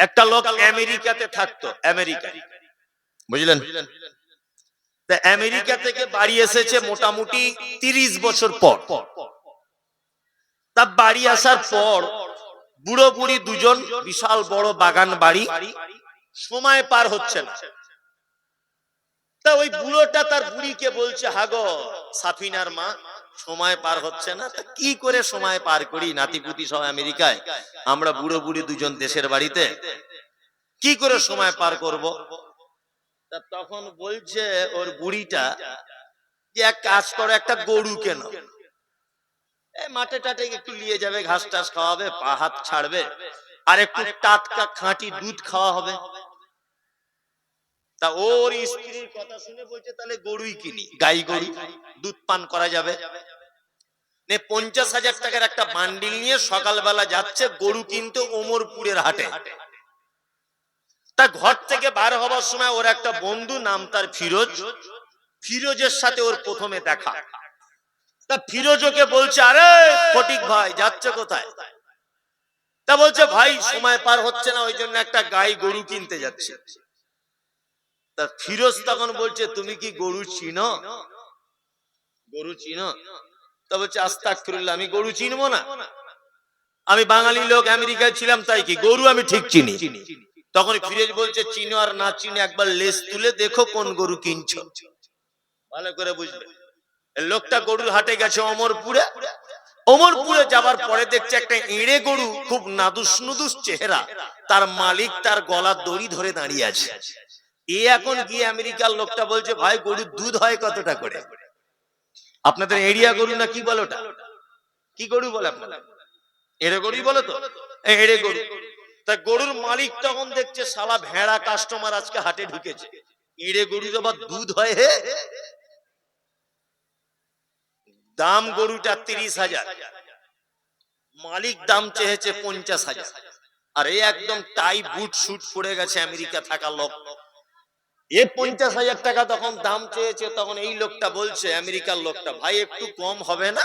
একটা লোক আমেরিকাতে থাকতো, আমেরিকায়, বুঝলেন? তা আমেরিকা থেকে বাড়ি এসেছে মোটামুটি 30 বছর পর। তা বাড়ি আসার পর বুড়ো বুড়ি দুজন, বিশাল বড় বাগান বাড়ি, সময় পার হচ্ছে না। তা ওই বুড়োটা তার বুড়িকে বলছে, হাগো সাফিনার মা, সময় পার হচ্ছে না, তা কি করে সময় পার করি, নাতিপুতি সব আমেরিকায়, আমরা বুড়ো বুড়ি দুজন দেশের বাড়িতে, কি করে সময় পার করব? তা তখন বলছে ওর বুড়িটা যে এক কাজ করো, একটা গরু কেনো, মাঠে টাটে একটু নিয়ে যাবে, ঘাস টাস খাওয়াবে, পা হাত ছাড়বে, আর একটু টাটকা খাঁটি দুধ খাওয়া হবে। তা ওর স্ত্রীর কথা শুনে বলছে তাহলে গরুই কিনি, গাই গরু, দুধ পান করা যাবে। 50,000 টাকার একটা বান্ডিল নিয়ে সকালবেলা যাচ্ছে গরু কিনতে ওমরপুরের হাটে। তা ঘর থেকে বার হবার সময় ওর একটা বন্ধু, নাম তার ফিরোজ, ফিরোজের সাথে ওর প্রথমে দেখা। তা ফিরোজ ওকে বলছে, আরে ফটিক ভাই যাচ্ছে কোথায়? তা বলছে ভাই সময় পার হচ্ছে না, ওই জন্য একটা গাই গরু কিনতে যাচ্ছে। তা ফিরোজ তখন বলছে, তুমি কি গরু চিনো? গরু চিনো? তা বলছে, আস্তাগফিরুল্লাহ, আমি গরু চিনবো না? আমি বাঙালি লোক, আমেরিকায় ছিলাম, তাই কি গরু আমি ঠিক চিনি। তখন ফিরোজ বলছে, চিনো আর না চিনো একবার লেজ তুলে দেখো কোন গরু কিনছো, ভালো করে বুঝবে। লোকটা গরুর হাটে গেছে অমরপুরে। অমরপুরে যাবার পরে দেখছে একটা এড়ে গরু, খুব নাদুস নুদুস চেহারা, তার মালিক তার গলার দড়ি ধরে দাঁড়িয়ে আছে। এ এখন গিয়ে আমেরিকার লোকটা বলছে, ভাই গরুর দুধ হয় কতটা করে? আপনাদের এরিয়া গরু না কি বলে ওটা, কি গরু বলে আপনারা? এড়ে গরুই বলে তো, এড়ে গরু। তা গরুর মালিক তখন দেখছে শালা ভেড়া কাস্টমার আজকে হাটে ঢুকেছে, এড়ে গরুর আবার দুধ হয় হে। দাম গরুটা 30,000, মালিক দাম চেয়েছে 50,000। আর এই একদম টাই বুট শুট পড়ে গেছে আমেরিকা থাকা লোক, এ 50,000 টাকা তখন দাম চেয়েছে। তখন এই লোকটা বলছে, আমেরিকার লোকটা, ভাই একটু কম হবে না?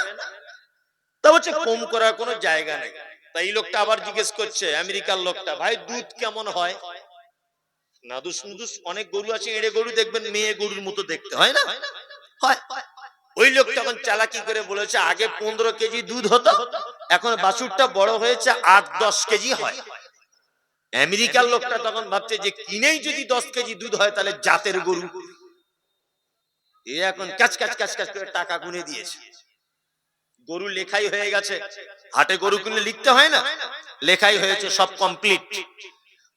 তা বলছে কম করার কোনো জায়গা নেই। তাই এই লোকটা আবার জিজ্ঞেস করছে আমেরিকার লোকটা, ভাই দুধ কেমন হয়? নাদুস নুদুস অনেক গরু আছে, এড়ে গরু দেখবেন মেয়ে গরুর মতো দেখতে, হয় না? হয়। ওই লোক তখন চালাকি করে বলেছে, আগে 15 কেজি দুধ হতো, এখন বাছুরটা বড় হয়েছে 8-10 কেজি হয়। আমেরিকার লোকটা তখন ভাবছে যে কিনেই যদি 10 কেজি দুধ হয় তাহলে জাতের গরু। এ এখন কাচ কাচ কাচ কাচ করে টাকা গুনে দিয়েছে, গরু লেখাই হয়ে গেছে। হাটে গরু কিনলে লিখতে হয় না, লেখাই হয়েছে, সব কমপ্লিট।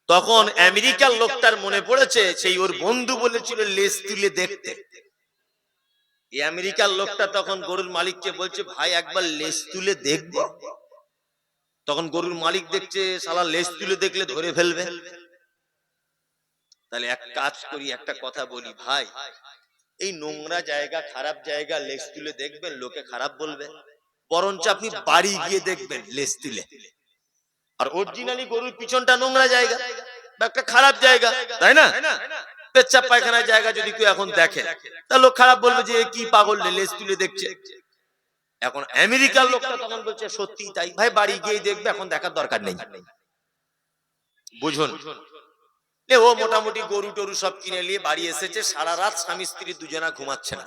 তখন আমেরিকার লোকটার মনে পড়েছে সেই ওর বন্ধু বলেছিল লেজ তুলে দেখতে। এই আমেরিকার লোকটা তখন গরুর মালিককে বলছে, ভাই একবার লেজ তুলে দেখবো? তখন গরুর মালিক দেখছে শালা লেজ তুলে দেখলে ধরে ফেলবে, তাহলে এক কাজ করি, একটা কথা বলি, ভাই এই নোংরা জায়গা, খারাপ জায়গা লেজ তুলে দেখবেন, লোকে খারাপ বলবে, বরঞ্চ আপনি বাড়ি গিয়ে দেখবেন লেজ তুলে। আর অরিজিনালি গরুর পিছনটা নোংরা জায়গা বা একটা খারাপ জায়গা, তাই না? পেচ্ছাপ পায়খানার জায়গা যদি কেউ এখন দেখে, তা লোক খারাপ বলবে যে কি পাগল লেজ তুলে দেখছে। এখন আমেরিকার লোকটা তখন বলছে, সত্যি তাই ভাই, বাড়ি গিয়ে দেখবে, এখন দেখার দরকার নেই, বুঝুন। ও মোটামুটি গরু টরু সব কিনে নিয়ে বাড়ি এসেছে। সারা রাত স্বামী স্ত্রী দুজনা ঘুমাচ্ছে না,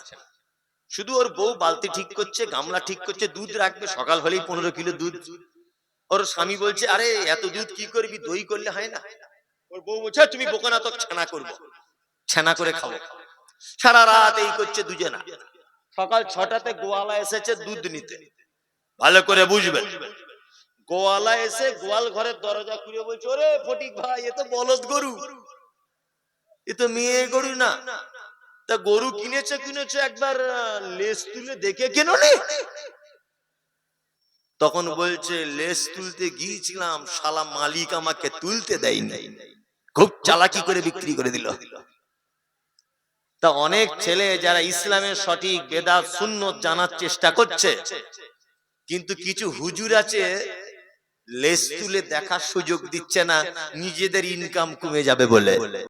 শুধু ওর বউ বালতি ঠিক করছে, গামলা ঠিক করছে, দুধ রাখবে, সকাল হলেই 15 কিলো দুধ। ওর স্বামী বলছে, আরে এত দুধ কি করবি, দই করলে হয় না? ওর বউ বলছে, তুমি বোকা না, তো ছানা করবো, ছানা করে খাবো। সারা রাত এই করছে দুজনা। সকাল 6টাতে গোয়ালা এসেছে দুধ নিতে, ভালো করে বুঝবেন। গোয়ালা এসে গোয়াল ঘরের দরজা খুলে বলছে, ওরে ফটিক ভাই, এ তো বলদ গরু, এ তো মেয়ে গরু না। তা গরু কিনেছে একবার লেজ তুলে দেখে কেন নে? তখন বলছে, লেজ তুলতে গিয়েছিলাম, শালা মালিক আমাকে তুলতে দেয়নি, খুব চালাকি করে বিক্রি করে দিল। তা অনেক ছেলে যারা ইসলামের সঠিক বেদাত সুন্নত জানার চেষ্টা করছে, কিন্তু কিছু হুজুর আছে লেজ তুলে দেখার সুযোগ দিচ্ছে না, নিজেদের ইনকাম কমে যাবে বলে।